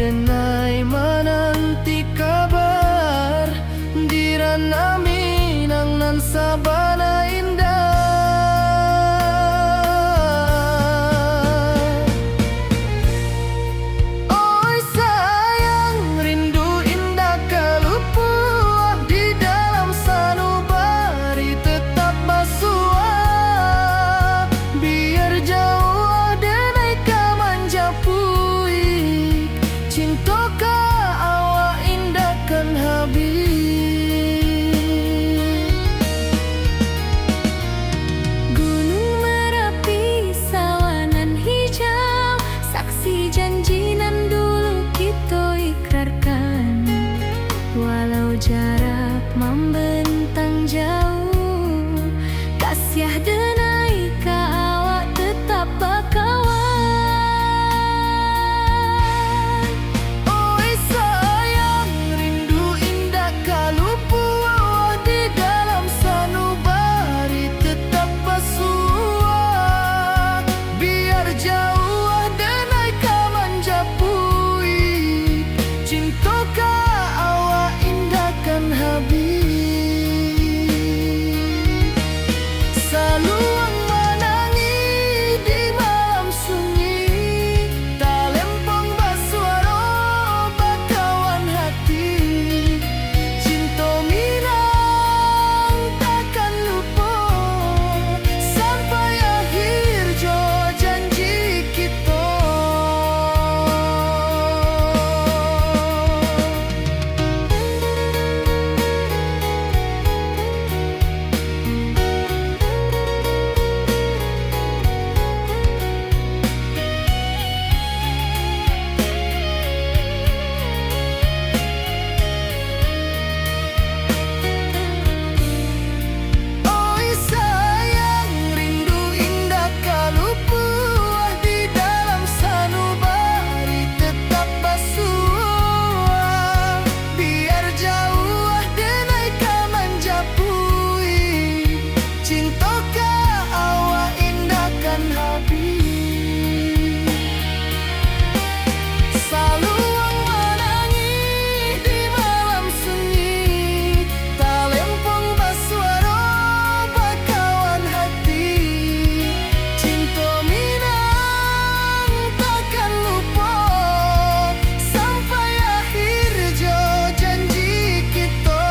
denai menanti kabar diran aminang nan sabana indah. Oi sayang, rindu indah kalupuah di dalam sanubari tetap basua. Biar jauh denai kamanja puik, cinta ka awak indahkan habis. Gunung Merapi, sawanan hijau, saksi janji nan dulu kita ikrarkan. Walau jarak membentang jauh, kasiah denai ka awak tetap bakawan. Oi sayang, rindu indah kalupuah di dalam sanubari tetap basua. Biar jauh denai kamanja puik, cinta ka awak indahkan habis. Saluang menangi di malam sunyi, talempong basuaro bakawan hati. Cinta minang takkan lupa sampai akhir jo janji kita. Oi sayang, rindu indah kalupuah di dalam sanubari tetap basua. Biar jauh denai kamanja puik, cinta ka awak indahkan habis. Saluang menangi di malam sunyi, talempong basuaro bakawan hati. Cinta minang takkan lupa sampai akhir jo janji kita.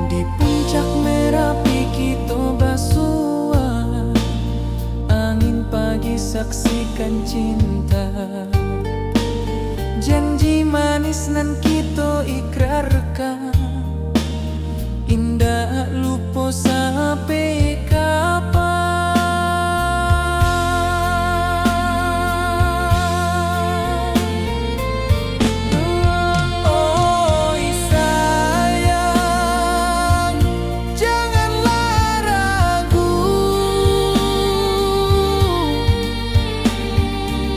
Di puncak Merapi kita basua, angin pagi saksikan cinta. Janji manis nan kita ikrarkan, indah lupa sampai kapan. Oi sayang, janganlah ragu,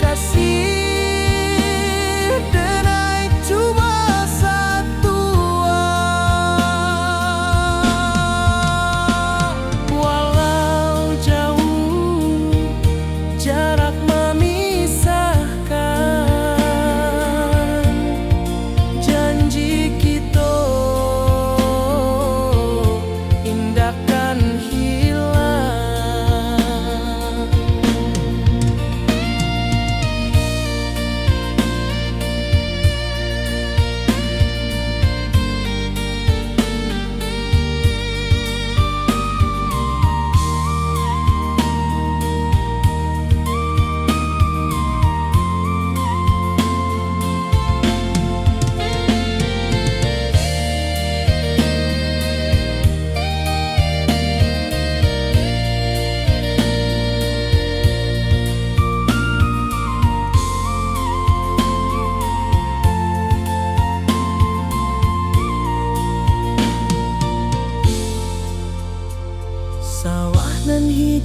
kasih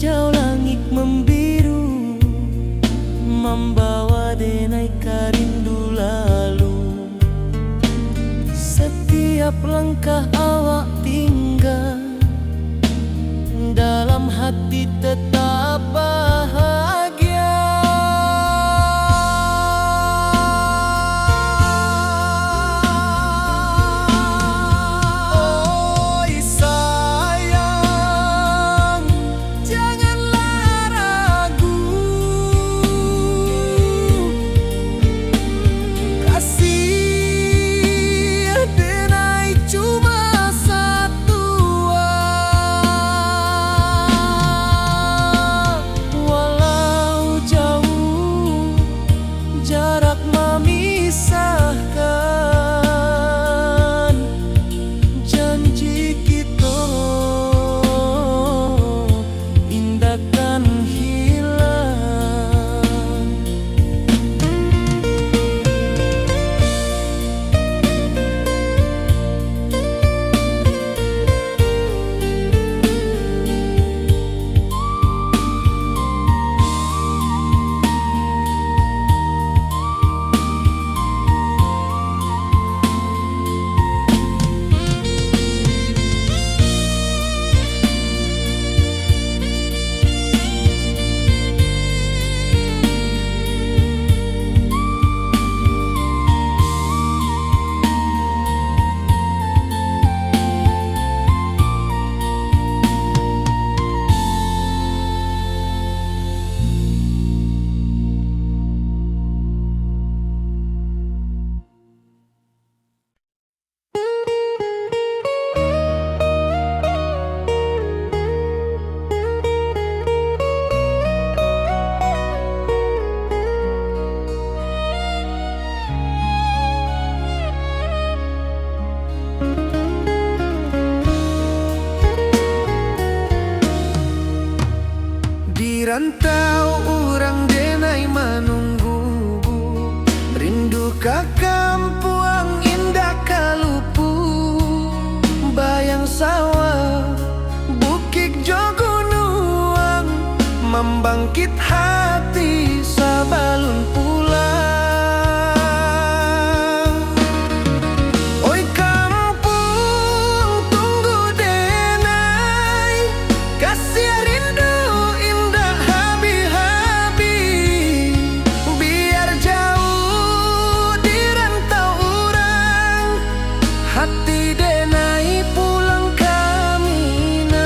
hijau langit membiru, membawa denai rindu lalu. Setiap langkah awak tinggal, dalam hati tetap bahagia. Oi sayang, janganlah ragu, kasih denai cuma satu. Walau jauh jarak memisahkan, janji kita indahkan hilang. Di rantau orang denai menunggu, rindu ka kampuang indah kalupu. Bayang sawah, bukit jo gunung, membangkit hati sabalun pulang. Oi kampung tunggu denai, kasih rindu indah habi-habi. Biar jauh di rantau orang, hati denai pulang ke Minang.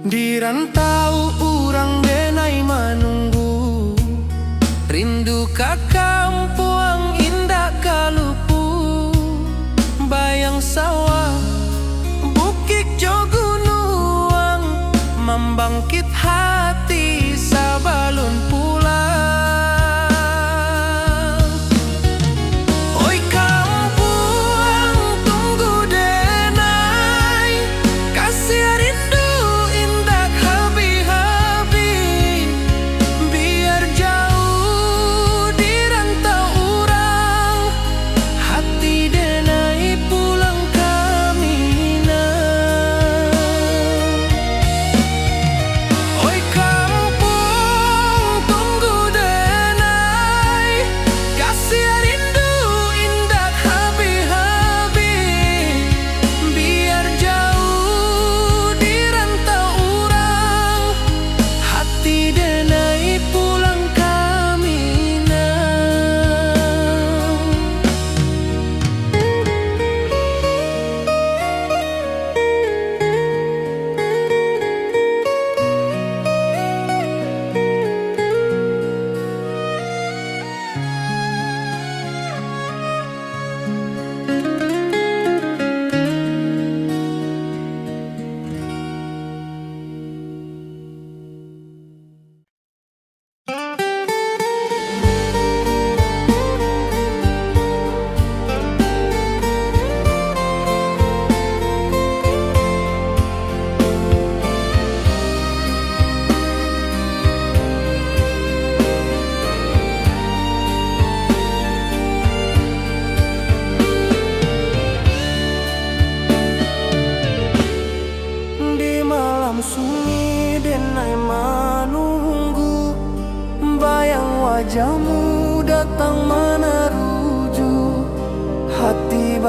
Di rantau orang denai menunggu, rindu ka kampuang indah kalupu. Bayang sawah, bukit jo gunung, membangkit hati sabalun pulang. Oi kampuang tunggu denai, kasih rindu indah habi-habi. Biar jauh di rantau orang, hati denai pulang ke Minang. Oi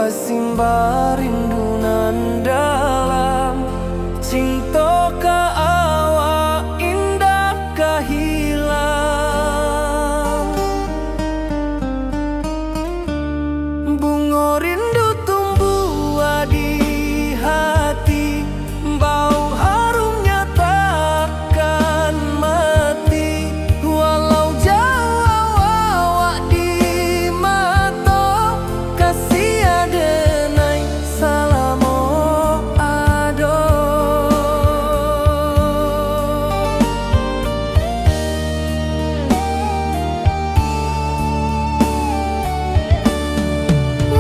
basimba rindu nan dalam, cinta ka awak indah ka hilang. Bunga rindu tumbuh di hati, bau harumnya takkan mati. Walau jauh awak di mata, kasih adenai salamo ado.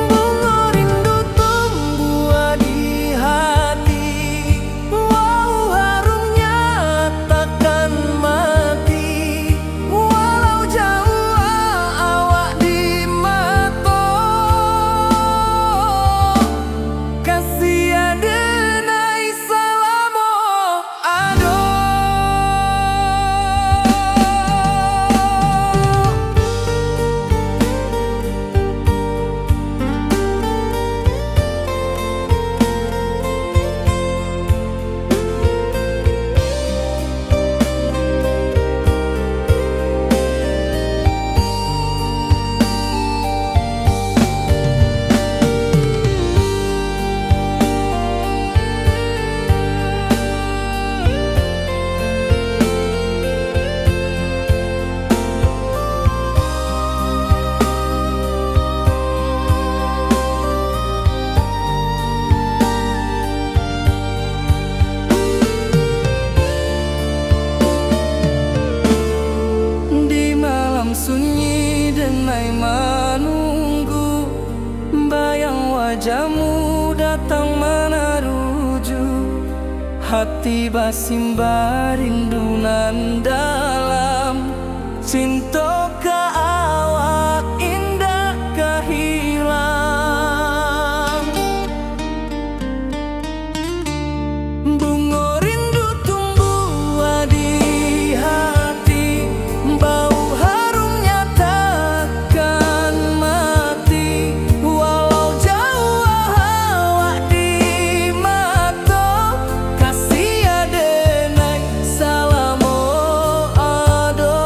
Bunga rindu tumbuh di hati, wow harumnya takkan mati. Walau jauh awak di mata, kasih adenai salamo ado. Di malam sunyi denai menunggu, bayang wajahmu datang meneruju. Hati basimba rindu nan dalam, cinta ka awak indah ka hilang. Bunga rindu tumbuh di hati, bau harumnya takkan mati. Walau jauh awak di mata, kasih adenai salamo ado.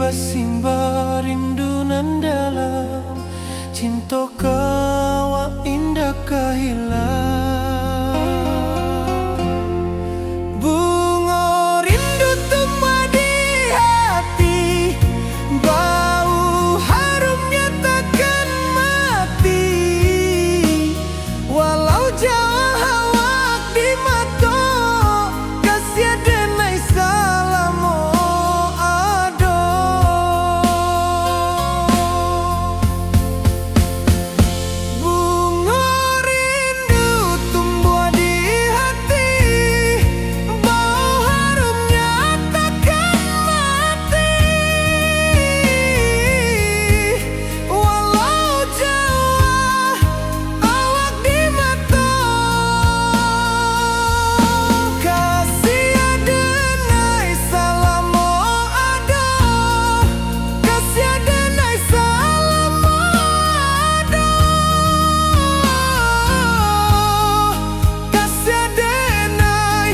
Basimba rindu nan dalam, cinta kawa indah kahilang. Bunga rindu tumbuh di hati, bau harumnya takkan mati. Walau jauh awak di mata, kasih denai salamo ado. Bunga rindu tumbuh di hati, bau harumnya takkan mati. Walau jauh awak di mata, kasih denai salamo ado, kasih denai salamo ado, kasih denai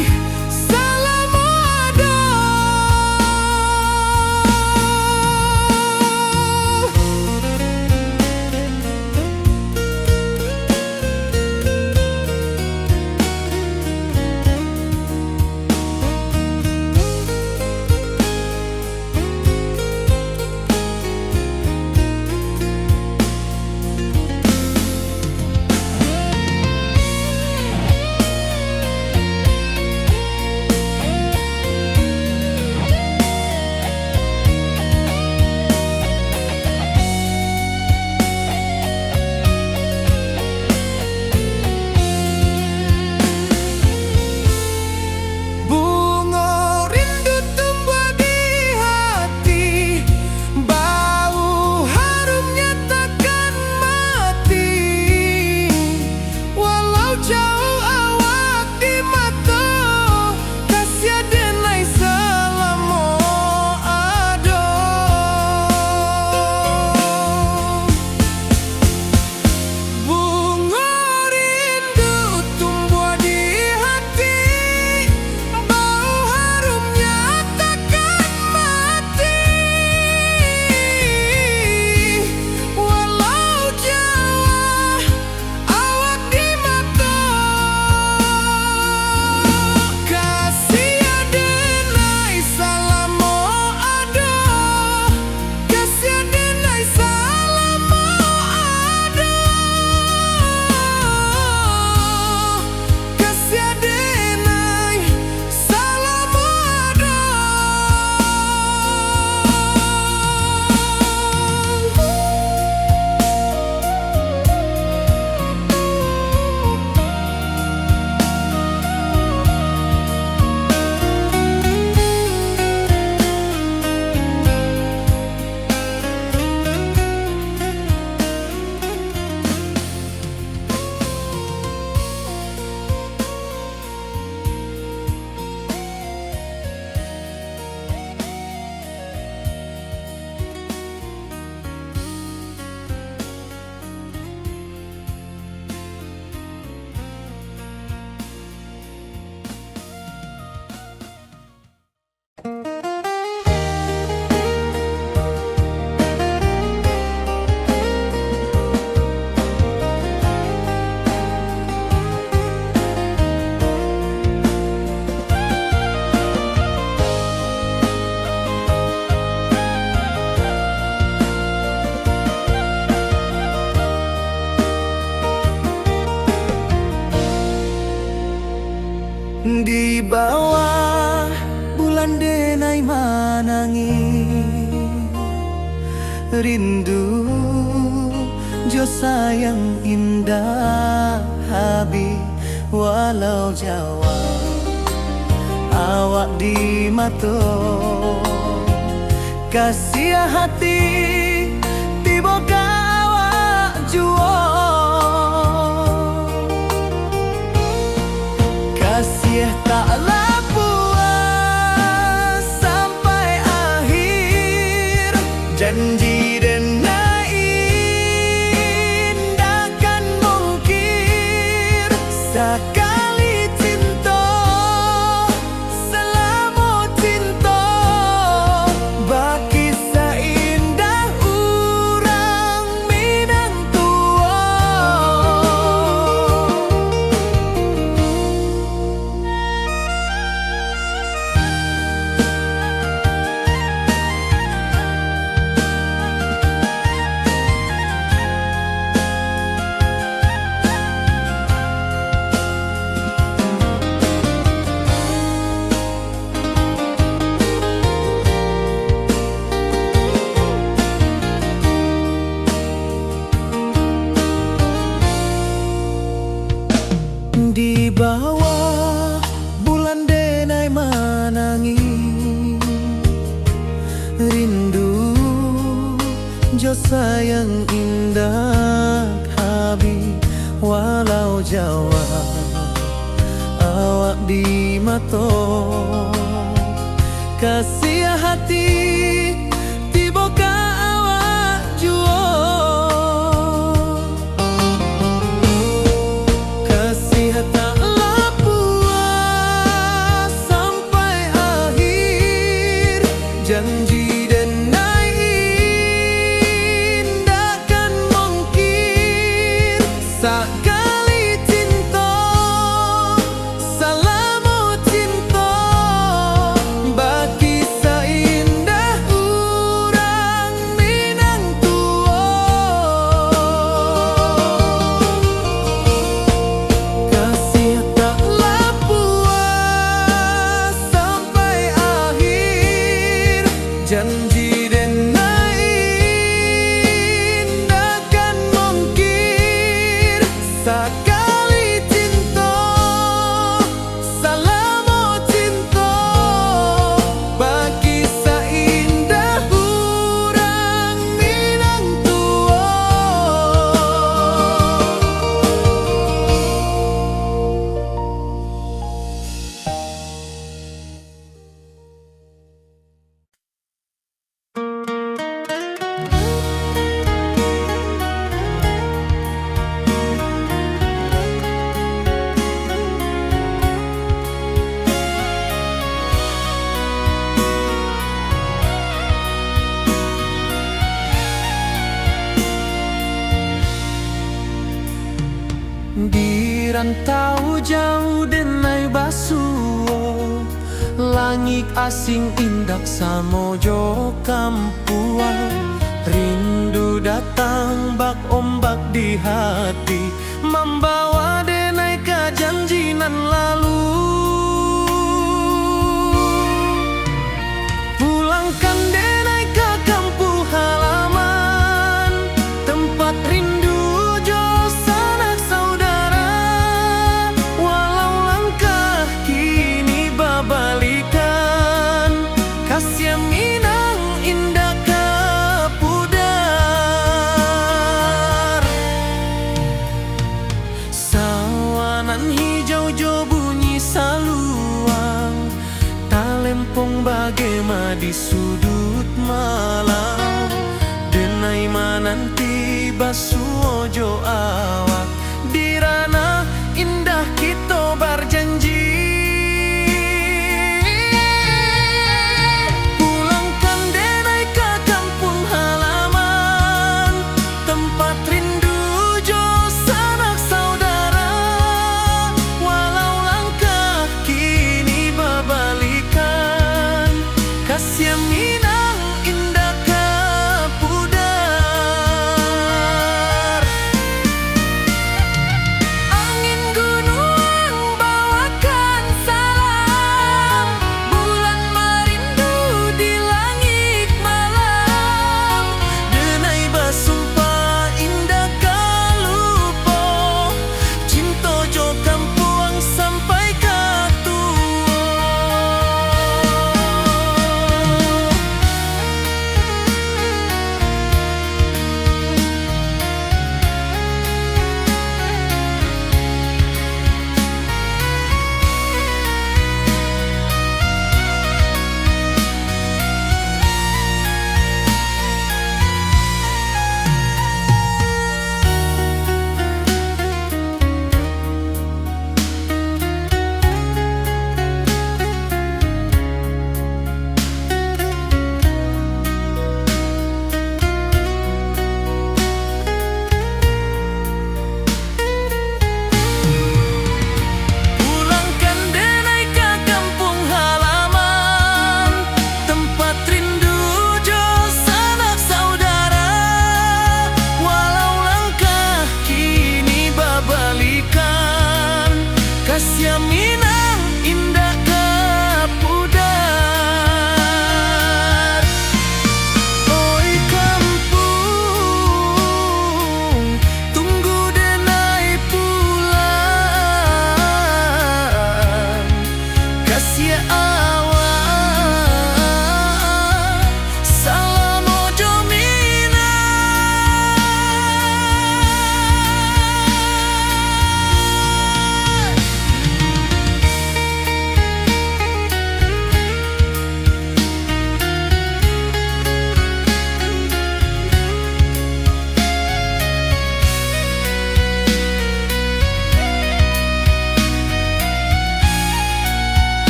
salamo ado. Bunga rindu tumbuh di hati, bau harumnya takkan mati. Walau jauh awak di mata, kasih denai salamo ado. Bunga rindu tumbuh di hati, bau harumnya takkan mati. Walau jauh awak di mata, kasih denai salamo ado, kasih denai salamo ado, kasih denai salamo ado. Di bawah bulan denai manangi, rindu jo sayang indah habi. Walau jawa awak di mata, kasih hati tiba awak jua. Kasih taklah puas sampai akhir, janji denai indahkan mungkir. Sekali cinta selama cinta, baki sayang indah habi walau Jawa awak di mato kasih hati tiba ka awak juo kasih tak puas sampai akhir janji dan indah kan mungkin sekali cinta salamu cinta bagi seindah urang Minang tua kasih taklah puas sampai akhir janji dan indah kan mungkin sekali cinta salamu cinta bagi seindah urang Minang tua. Di rantau jauh denai basuo langit asing indak samojo kampuan rindu datang bak ombak di hati membawa denai ke janji nan lalu pulangkan denai ke kampung halaman tempat rindu jo sanak saudara walau langkah kini babalikan kasih Minang indah ke pudar sawanan hijau jo bunyi saluang talempong bagema di sudut malam denai mananti basuojo awak di ranah indah kita berjanji pulangkan denai ke kampung halaman tempat rindu jo sanak saudara walau langkah kini babalikan kasih Minang indah ke pudar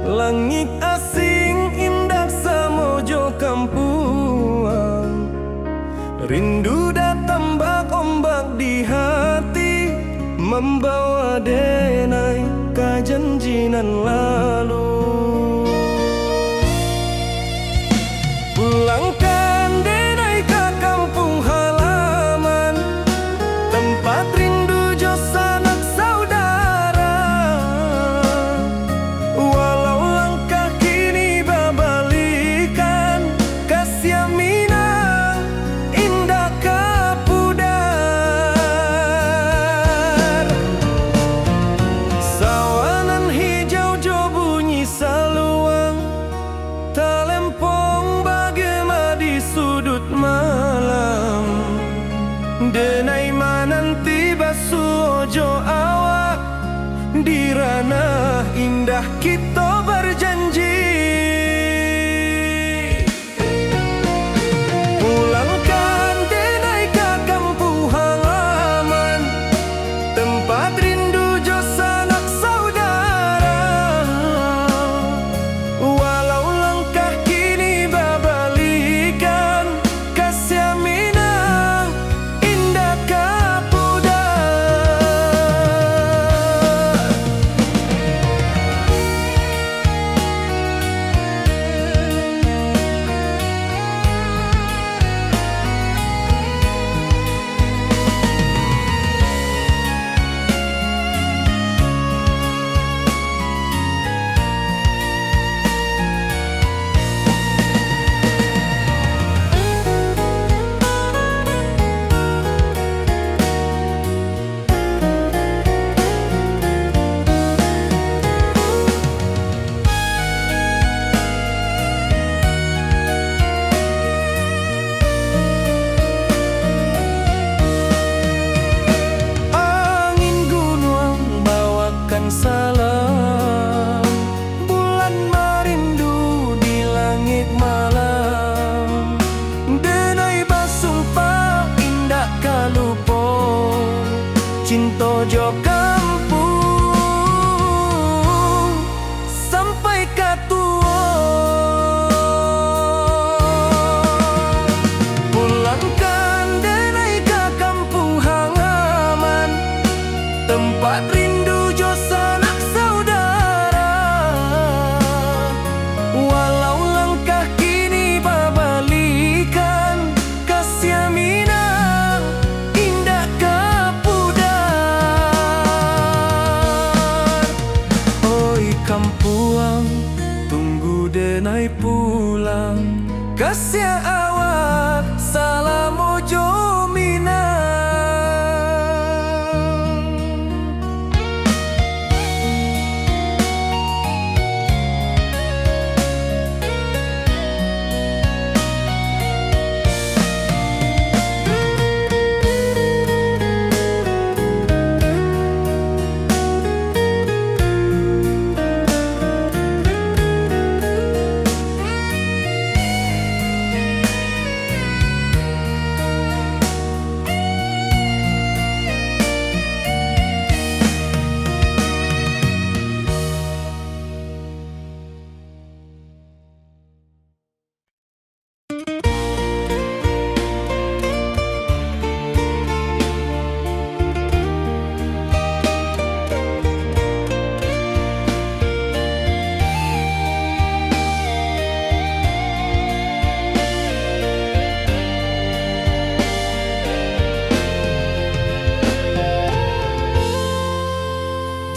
Langit asing indah samojo kampuang, rindu datang bak ombak di hati, membawa denai kajanjinan lalu. Pulangkan denai ke kampung halaman, tempat rindu jo sanak saudara. Walau langkah kini babalikan, kasih Minang indah kapudar. Sawanan hijau jo bunyi saluang, talempong bagema di sudut malam. Denai mananti basuojo awak, di ranah indah kita berjanji. Pulangkan denai ke kampung halaman, tempat rindu jo sanak saudara. Walau langkah kini babalikan, kasih Minang indah kapudar. Angin gunung bawakan salam, bulan merindu di langit malam. Denai basumpah indah kalupo, cinta jo kampung sampai katua. Pulangkan denai ke kampung halaman, tempat rindu jo sanak saudara. Walau langkah kini babalikan, kasih Minang indah kapudar. Oi kampuang, tunggu denai pulang, kasih awak salam ojo Minang.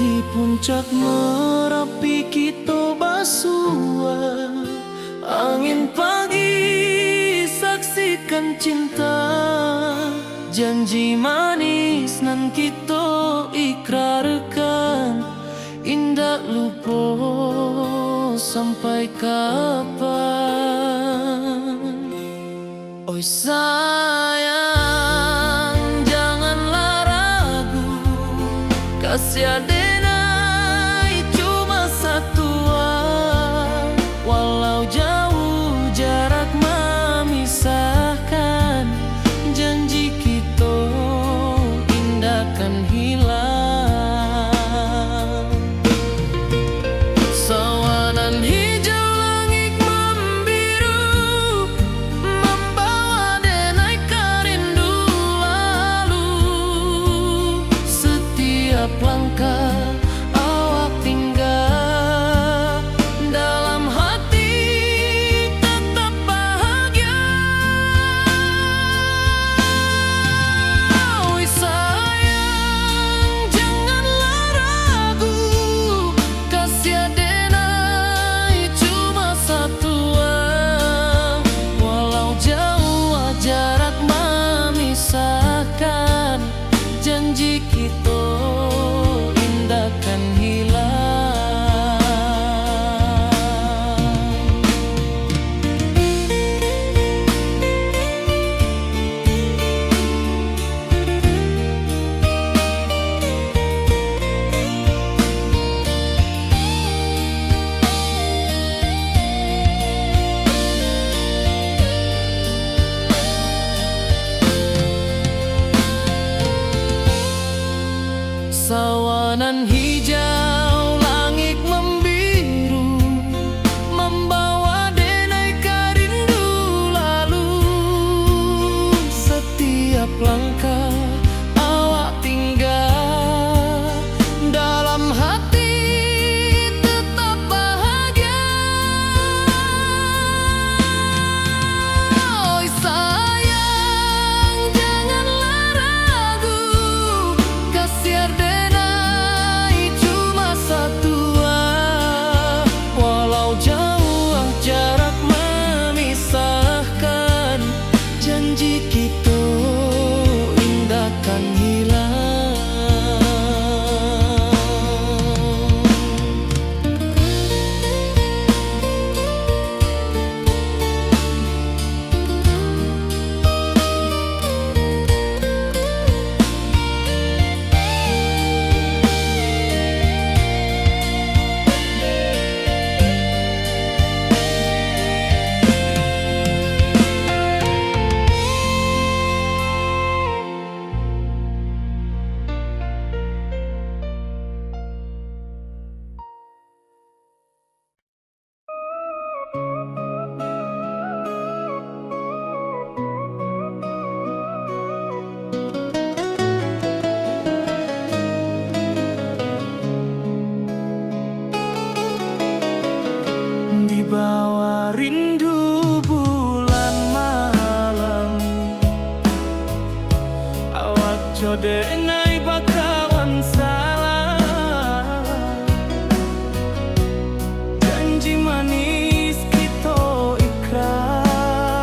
Di puncak Merapi kita basua, angin pagi saksikan cinta. Janji manis nan kita ikrarkan, indah lupa sampai kapan. Oi sayang, janganlah ragu, kasih denai cuma satu. Walau jauh jarak memisahkan, janji kita indah kan hilang. Sawana sawanan hijau, langit membiru, membawa denai rindu lalu. Setiap langkah awak tinggal, dalam hati tetap bahagia. Oi sayang, janganlah ragu, kasih denai cuma satu. Walau jauh jarak memisahkan, janji kita indahkan hilang. Di bawah rindu bulan malam, awak codenai bakawan salah. Janji manis kita ikrarkan,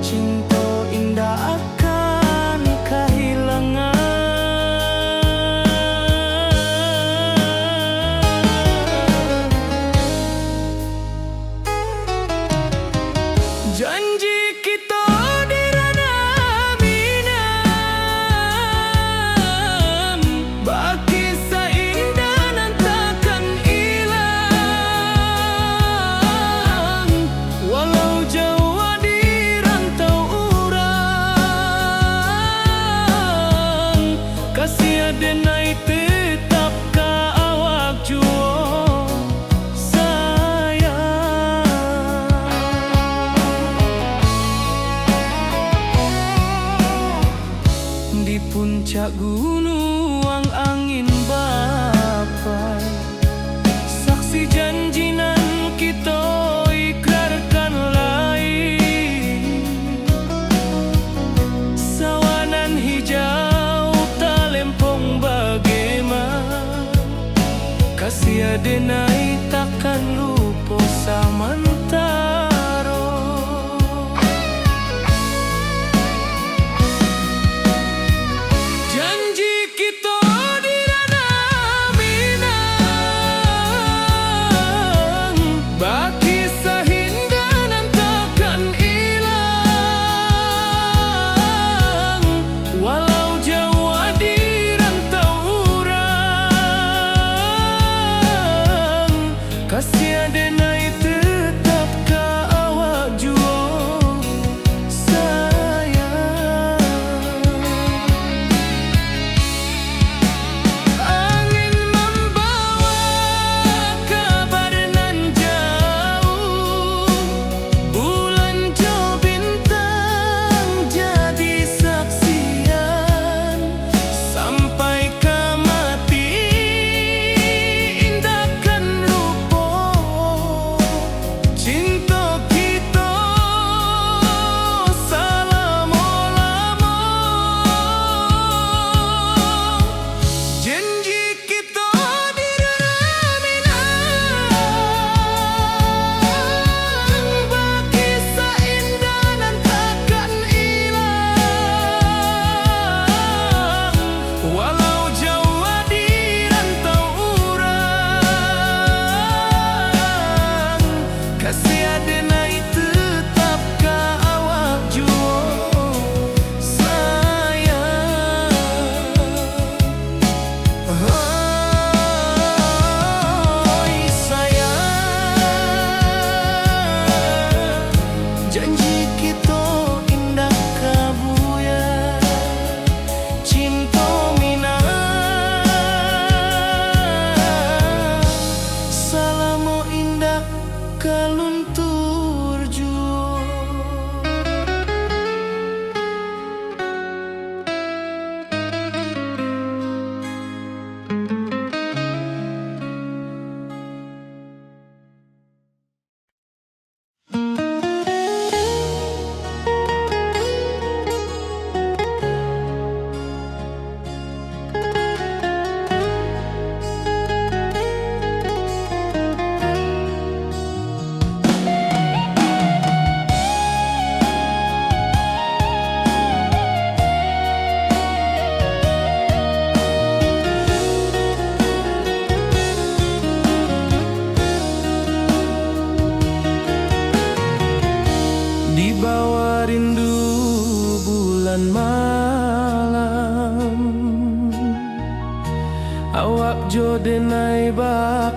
cinta indah akan kehilangan. Janji kita di ranah Minang, baki seindah nan takkan hilang. Walau jauh di rantau urang, kasih denai tetap ka awak jua. Di puncak gunung angin bapai, saksi janji nan kita ikrarkan lain. Sawanan hijau talempong bagaimana, kasih denai takkan lupa samantara. Janji kita di ranah Minang, baki seindah nan takkan hilang. Walau jauh di rantau urang, kasih denai tetap ka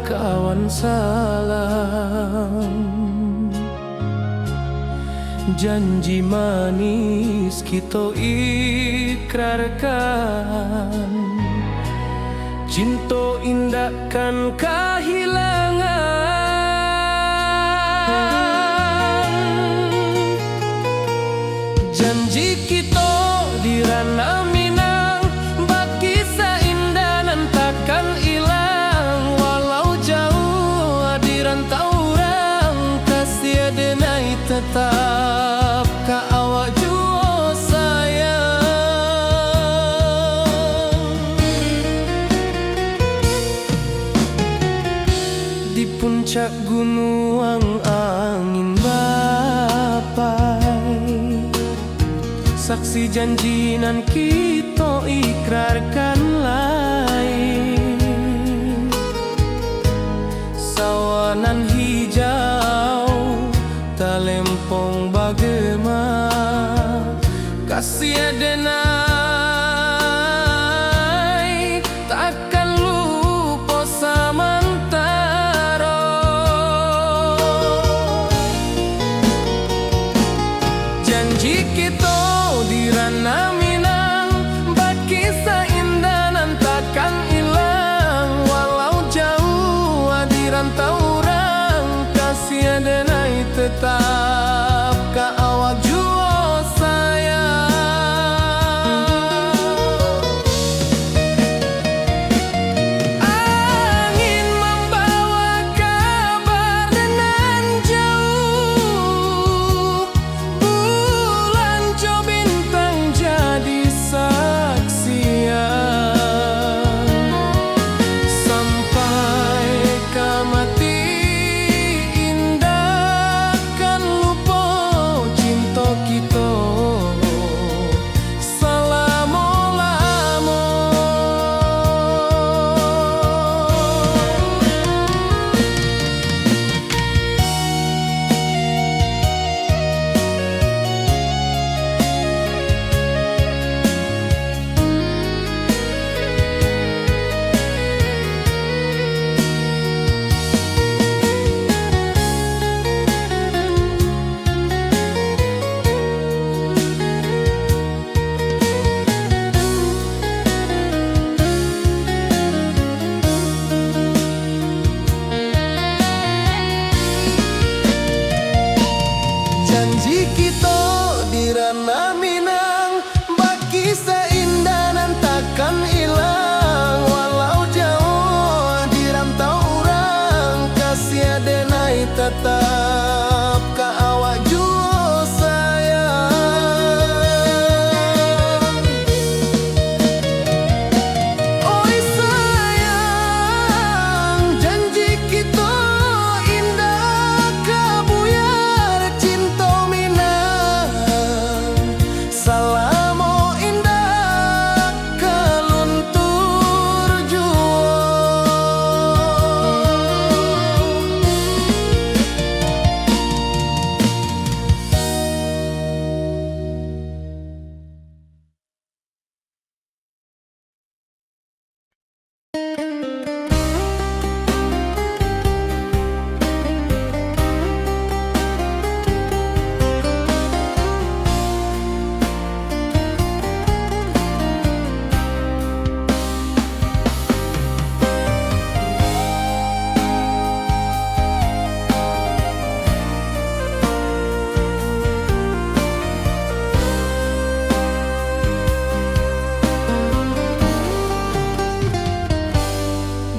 kawan salam. Janji manis kita ikrarkan, cinta indah kan kehilangan. Janji kita di ranah Minang, bakisah indah nan takkan hilang. Walau jauh di rantau orang, kasih denai tetap ka awak jua sayang. Di puncak gunung angin bapai, saksi janji nan kita ikrarkan lain. Sawanan hijau talempong bagema, kasih denai takkan lupa samantara. Janji kita di ranah Minang, bakisah indah nan takkan hilang. Walau jauh di rantau orang, kasih denai tetap ka awak jua sayang. Angin membawa kabar nan jauh, bulan jo bintang jadi saksian. Sampai ka mati indah kan lupa cinta kita selama-lama. Janji kita di ranah Minang, bakisah indah nan takkan hilang. Walau jauh di rantau orang, kasih denai tetap ka awak jua sayang. Oi sayang, janji kita indah kabuyar cinta Minang. Salamo indah kaluntur jua.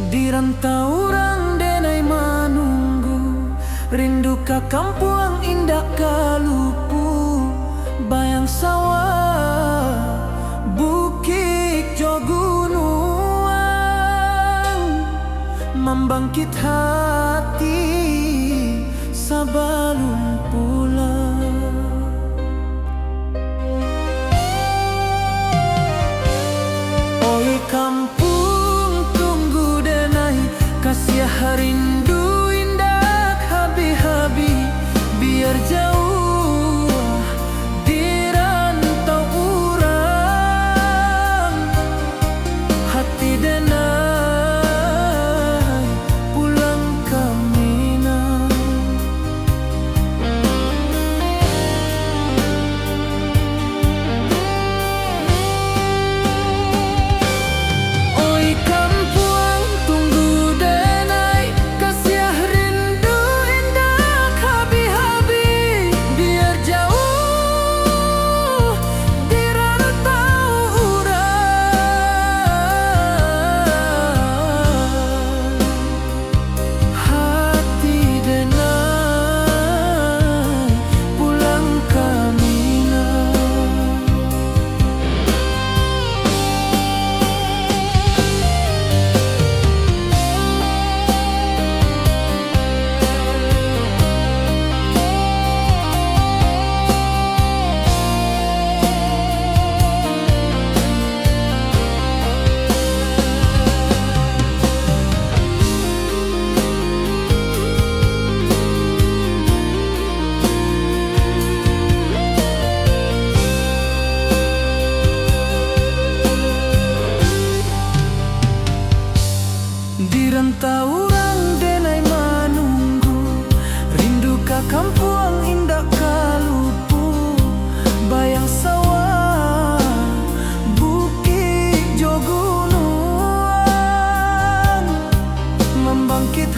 Di rantau orang denai manunggu, rindu ka kampung indah kalupu. Bayang sawah, bukit jo gunung, membangkit hati sabalun pulang. Oi kampung tunggu denai, kasih rindu indah habi-habi. Biar jauh di rantau urang, hati denai bangkit